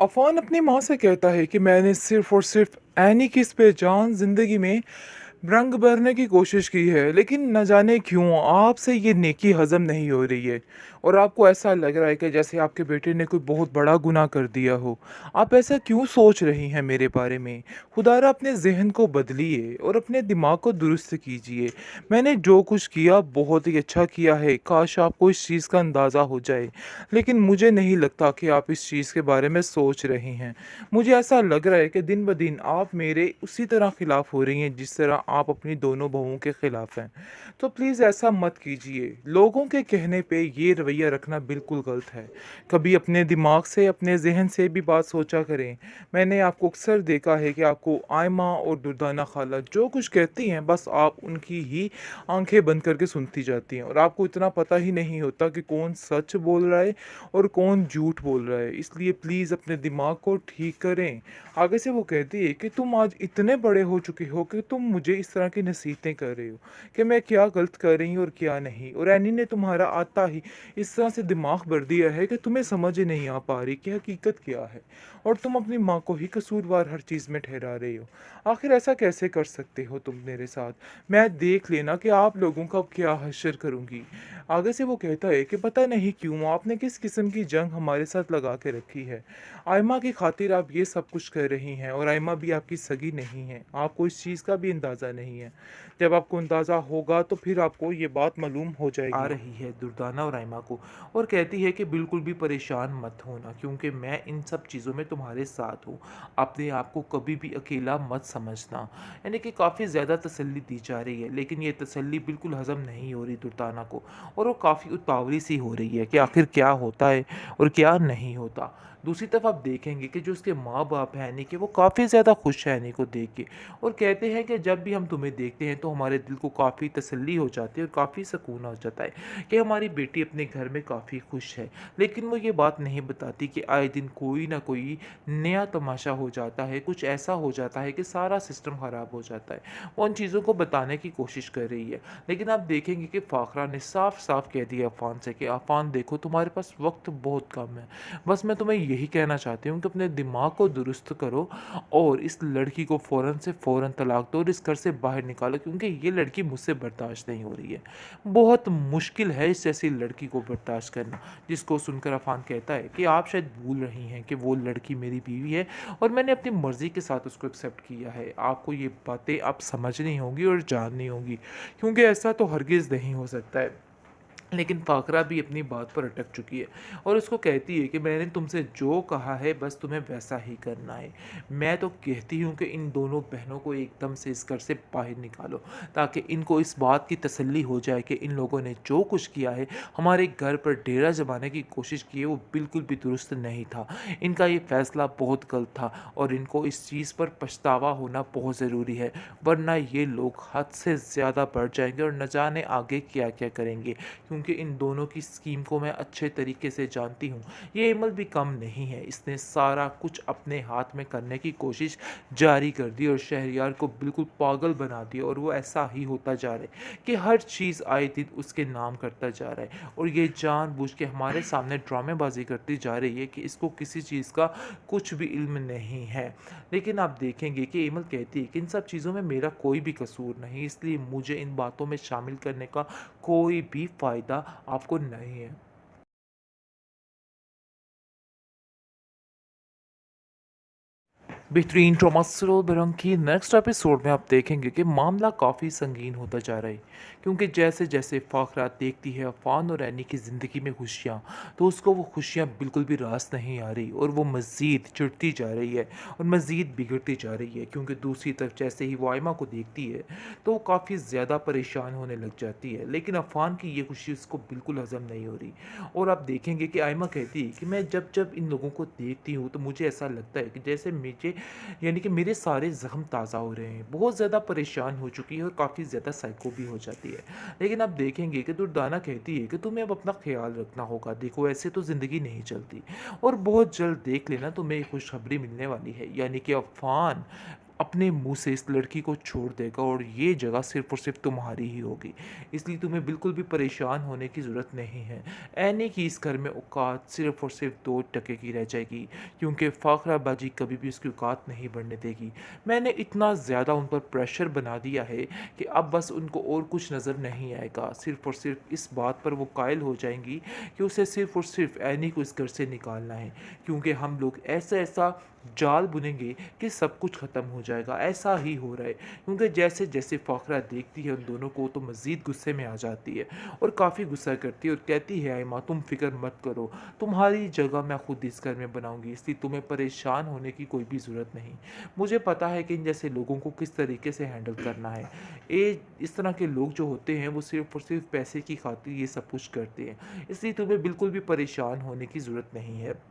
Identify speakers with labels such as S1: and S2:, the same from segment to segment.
S1: अफ़ान अपनी माँ से कहता है कि मैंने सिर्फ़ और सिर्फ़ ऐनी की इस बेजान ज़िंदगी में रंग भरने की कोशिश की है, लेकिन न जाने क्यों आपसे ये नेकी हज़म नहीं हो रही है और आपको ऐसा लग रहा है कि जैसे आपके बेटे ने कोई बहुत बड़ा गुनाह कर दिया हो। आप ऐसा क्यों सोच रही हैं मेरे बारे में? खुदारा अपने ज़हन को बदलिए और अपने दिमाग को दुरुस्त कीजिए। मैंने जो कुछ किया बहुत ही अच्छा किया है, काश आपको इस चीज़ का अंदाज़ा हो जाए। लेकिन मुझे नहीं लगता कि आप इस चीज़ के बारे में सोच रही हैं। मुझे ऐसा लग रहा है कि दिन ब दिन आप मेरे उसी तरह खिलाफ हो रही हैं जिस तरह आप अपनी दोनों बहुओं के खिलाफ हैं। तो प्लीज़ ऐसा मत कीजिए। लोगों के कहने पे ये रवैया रखना बिल्कुल गलत है। कभी अपने दिमाग से, अपने ज़हन से भी बात सोचा करें। मैंने आपको अक्सर देखा है कि आपको आयमा और दुर्दाना खाला जो कुछ कहती हैं, बस आप उनकी ही आँखें बंद करके सुनती जाती हैं और आपको इतना पता ही नहीं होता कि कौन सच बोल रहा है और कौन झूठ बोल रहा है। इसलिए प्लीज़ अपने दिमाग को ठीक करें। आगे से वो कहती है कि तुम आज इतने बड़े हो चुके हो कि तुम मुझे इस तरह की नसीहतें कर रहे हो कि मैं क्या गलत कर रही हूँ और क्या नहीं। और एनी ने तुम्हारा आता ही इस तरह से दिमाग भर दिया है कि तुम्हें समझ ही नहीं आ पा रही कि हकीकत क्या है और तुम अपनी माँ को ही कसूरवार हर चीज़ में ठहरा रहे हो। आखिर ऐसा कैसे कर सकते हो तुम मेरे साथ? मैं देख लेना कि आप लोगों का अब क्या हश्र करूँगी। आगे से वो कहता है कि पता नहीं क्यों आपने किस किस्म की जंग हमारे साथ लगा के रखी है। आयमा की खातिर आप ये सब कुछ कर रही हैं और आयमा भी आपकी सगी नहीं है। आपको इस चीज़ का भी अंदाज़ा नहीं है। जब आपको अंदाज़ा होगा तो फिर आपको ये बात मालूम हो
S2: आ
S1: जाएगी।
S2: रही है दुर्दाना और आयमा को और कहती है कि बिल्कुल भी परेशान मत होना, क्योंकि मैं इन सब चीज़ों में तुम्हारे साथ हूँ। अपने आप को कभी भी अकेला मत समझना। यानी कि काफ़ी ज़्यादा तसल्ली दी जा रही है, लेकिन ये तसल्ली बिल्कुल हज़म नहीं हो रही दुर्दाना को और वो काफ़ी उतावली सी हो रही है कि आखिर क्या होता है और क्या नहीं होता। दूसरी तरफ आप देखेंगे कि जो उसके माँ बाप हैं यानी कि वो काफ़ी ज़्यादा खुश हैं यानी को देख के और कहते हैं कि जब भी हम तुम्हें देखते हैं तो हमारे दिल को काफ़ी तसल्ली हो जाती है और काफ़ी सुकून हो जाता है कि हमारी बेटी अपने घर में काफ़ी खुश है। लेकिन वो ये बात नहीं बताती कि आए दिन कोई ना कोई नया तमाशा हो जाता है, कुछ ऐसा हो जाता है कि सारा सिस्टम ख़राब हो जाता है। वो उन चीज़ों को बताने की कोशिश कर रही है, लेकिन आप देखेंगे कि फ़ाखरा ने साफ साफ कह दिया अफ़ान से कि अफ़ान देखो, तुम्हारे पास वक्त बहुत कम है। बस मैं तुम्हें यही कहना चाहती हूँ कि अपने दिमाग को दुरुस्त करो और इस लड़की को फ़ौरन से फ़ौरन तलाक दो और इस घर से बाहर निकालो, क्योंकि ये लड़की मुझसे बर्दाश्त नहीं हो रही है। बहुत मुश्किल है इस जैसी लड़की को बर्दाश्त करना। जिसको सुनकर अफ़ान कहता है कि आप शायद भूल रही हैं कि वो लड़की मेरी बीवी है और मैंने अपनी मर्ज़ी के साथ उसको एक्सेप्ट किया है। आपको ये बातें अब समझनी होंगी और जाननी होंगी, क्योंकि ऐसा तो हरगिज़ नहीं हो सकता है। लेकिन फ़ाकरा भी अपनी बात पर अटक चुकी है और उसको कहती है कि मैंने तुमसे जो कहा है बस तुम्हें वैसा ही करना है। मैं तो कहती हूँ कि इन दोनों बहनों को एकदम से इस घर से बाहर निकालो, ताकि इनको इस बात की तसल्ली हो जाए कि इन लोगों ने जो कुछ किया है, हमारे घर पर डेरा जमाने की कोशिश की है, वो बिल्कुल भी दुरुस्त नहीं था। इनका ये फ़ैसला बहुत गलत था और इनको इस चीज़ पर पछतावा होना बहुत ज़रूरी है, वरना ये लोग हद से ज़्यादा बढ़ जाएंगे और न जाने आगे क्या क्या करेंगे, क्योंकि इन दोनों की स्कीम को मैं अच्छे तरीके से जानती हूँ। ये इमल भी कम नहीं है, इसने सारा कुछ अपने हाथ में करने की कोशिश जारी कर दी और शहरयार को बिल्कुल पागल बना दिया और वो ऐसा ही होता जा रहा है कि हर चीज़ आए दिन उसके नाम करता जा रहा है और ये जानबूझ के हमारे सामने ड्रामेबाजी करती जा रही है कि इसको किसी चीज़ का कुछ भी इल्म नहीं है। लेकिन आप देखेंगे कि इमल कहती है कि इन सब चीज़ों में मेरा कोई भी कसूर नहीं, इसलिए मुझे इन बातों में शामिल करने का कोई भी फ़ायदा आपको नहीं है। बेहतरीन ट्रॉमा थ्रिल बरंग की नेक्स्ट एपिसोड में आप देखेंगे कि मामला काफ़ी संगीन होता जा रहा है, क्योंकि जैसे जैसे फ़ाखरा देखती है अफ़ान और रैनी की ज़िंदगी में खुशियाँ, तो उसको वो खुशियाँ बिल्कुल भी रास नहीं आ रही और वो मज़ीद चिढ़ती जा रही है और मज़ीद बिगड़ती जा रही है, क्योंकि दूसरी तरफ जैसे ही वो आयमा को देखती है तो वो काफ़ी ज़्यादा परेशान होने लग जाती है। लेकिन अफ़ान की ये खुशी उसको बिल्कुल हज़म नहीं हो रही और आप देखेंगे कि आयमा कहती है कि मैं जब जब इन लोगों को देखती हूँ तो मुझे ऐसा लगता है कि जैसे मुझे यानी कि मेरे सारे ज़ख्म ताज़ा हो रहे हैं। बहुत ज़्यादा परेशान हो चुकी है और काफ़ी ज़्यादा साइको भी हो जाती है। लेकिन आप देखेंगे कि दुर्दाना कहती है कि तुम्हें अब अपना ख्याल रखना होगा। देखो, ऐसे तो ज़िंदगी नहीं चलती और बहुत जल्द देख लेना तुम्हें एक खुशखबरी मिलने वाली है, यानी कि अफ़ान अपने मुँह से इस लड़की को छोड़ देगा और ये जगह सिर्फ़ और सिर्फ़ तुम्हारी ही होगी। इसलिए तुम्हें बिल्कुल भी परेशान होने की ज़रूरत नहीं है। ऐने की इस घर में औकात सिर्फ़ और सिर्फ़ 2 टके की रह जाएगी, क्योंकि फ़ाखराबाजी कभी भी उसकी औकात नहीं बढ़ने देगी। मैंने इतना ज़्यादा उन पर प्रेशर बना दिया है कि अब बस उनको और कुछ नज़र नहीं आएगा। सिर्फ़ और सिर्फ़ इस बात पर वो कायल हो जाएँगी कि उसे सिर्फ़ और सिर्फ़ ऐनी को इस घर से निकालना है, क्योंकि हम लोग ऐसा-ऐसा जाल बुनेंगे कि सब कुछ ख़त्म हो जाएगा। ऐसा ही हो रहा है, क्योंकि जैसे-जैसे फ़ाखरा देखती है उन दोनों को तो मज़ीद गुस्से में आ जाती है और काफ़ी गुस्सा करती है और कहती है, "आइमा तुम फ़िक्र मत करो, तुम्हारी जगह मैं खुद इस घर में बनाऊँगी, इसलिए तुम्हें परेशान होने की कोई भी ज़रूरत नहीं। मुझे पता है कि इन जैसे लोगों को किस तरीके से हैंडल करना है। इस तरह के लोग जो होते हैं वो सिर्फ़ और सिर्फ़ पैसे की खातिर ये सब कुछ करते हैं, इसलिए तुम्हें बिल्कुल भी परेशान होने की ज़रूरत नहीं है।"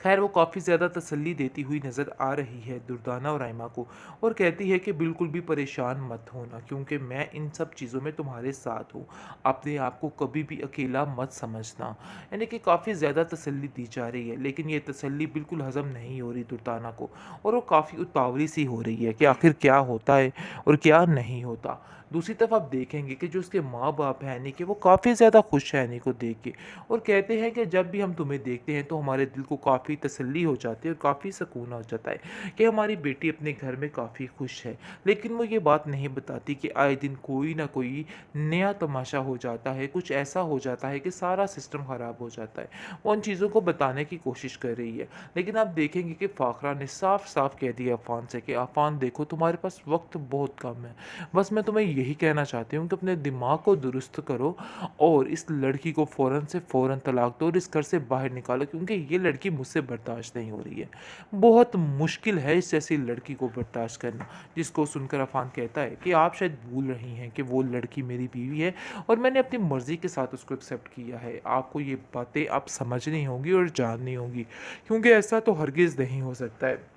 S2: खैर वो काफ़ी ज़्यादा तसल्ली देती हुई नज़र आ रही है दुर्दाना और राइमा को, और कहती है कि बिल्कुल भी परेशान मत होना, क्योंकि मैं इन सब चीज़ों में तुम्हारे साथ हूँ। अपने आप को कभी भी अकेला मत समझना। यानी कि काफ़ी ज़्यादा तसल्ली दी जा रही है, लेकिन ये तसल्ली बिल्कुल हज़म नहीं हो रही दुर्दाना को, और वो काफ़ी उतावली सी हो रही है कि आखिर क्या होता है और क्या नहीं होता। दूसरी तरफ आप देखेंगे कि जो उसके माँ-बाप हैं यानी कि वो काफ़ी ज़्यादा खुश हैं यानी को देख के, और कहते हैं कि जब भी हम तुम्हें देखते हैं तो हमारे दिल को काफ़ी तसल्ली हो जाती है और काफ़ी सुकून हो जाता है कि हमारी बेटी अपने घर में काफ़ी खुश है। लेकिन वो ये बात नहीं बताती कि आए दिन कोई ना कोई नया तमाशा हो जाता है, कुछ ऐसा हो जाता है कि सारा सिस्टम ख़राब हो जाता है। वो उन चीज़ों को बताने की कोशिश कर रही है, लेकिन आप देखेंगे कि फ़ाखरा ने साफ साफ कह दिया अफ़ान से कि अफ़ान देखो, तुम्हारे पास वक्त बहुत कम है, बस मैं तुम्हें यही कहना चाहती हूँ कि अपने दिमाग को दुरुस्त करो और इस लड़की को फ़ौरन से फ़ौरन तलाक दो और इस घर से बाहर निकालो, क्योंकि ये लड़की मुझसे बर्दाश्त नहीं हो रही है। बहुत मुश्किल है इस जैसी लड़की को बर्दाश्त करना। जिसको सुनकर अफ़ान कहता है कि आप शायद भूल रही हैं कि वो लड़की मेरी बीवी है और मैंने अपनी मर्ज़ी के साथ उसको एक्सेप्ट किया है। आपको ये बातें अब समझनी होंगी और जाननी होंगी, क्योंकि ऐसा तो हरगिज़ नहीं हो सकता है।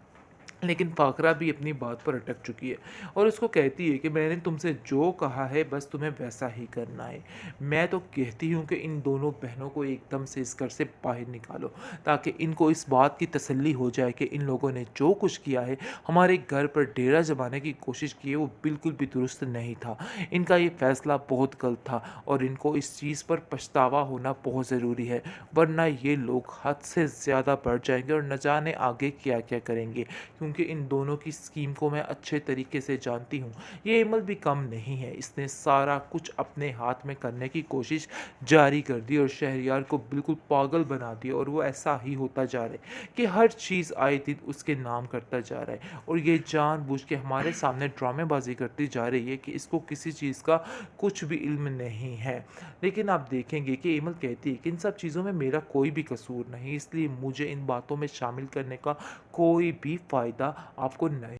S2: लेकिन फ़ाखरा भी अपनी बात पर अटक चुकी है और उसको कहती है कि मैंने तुमसे जो कहा है बस तुम्हें वैसा ही करना है। मैं तो कहती हूँ कि इन दोनों बहनों को एकदम से इस घर से बाहर निकालो, ताकि इनको इस बात की तसल्ली हो जाए कि इन लोगों ने जो कुछ किया है, हमारे घर पर डेरा जमाने की कोशिश की है, वो बिल्कुल भी दुरुस्त नहीं था। इनका ये फ़ैसला बहुत गलत था और इनको इस चीज़ पर पछतावा होना बहुत ज़रूरी है, वरना ये लोग हद से ज़्यादा बढ़ जाएँगे और न जाने आगे क्या-क्या करेंगे। क्योंकि इन दोनों की स्कीम को मैं अच्छे तरीके से जानती हूँ। ये इमल भी कम नहीं है, इसने सारा कुछ अपने हाथ में करने की कोशिश जारी कर दी और शहरयार को बिल्कुल पागल बना दिया, और वो ऐसा ही होता जा रहा है कि हर चीज़ आए दिन उसके नाम करता जा रहा है, और ये जानबूझ के हमारे सामने ड्रामेबाजी करती जा रही है कि इसको किसी चीज़ का कुछ भी इल्म नहीं है। लेकिन आप देखेंगे कि इमल कहती है कि इन सब चीज़ों में मेरा कोई भी कसूर नहीं, इसलिए मुझे इन बातों में शामिल करने का कोई भी फ़ायदा आपको नहीं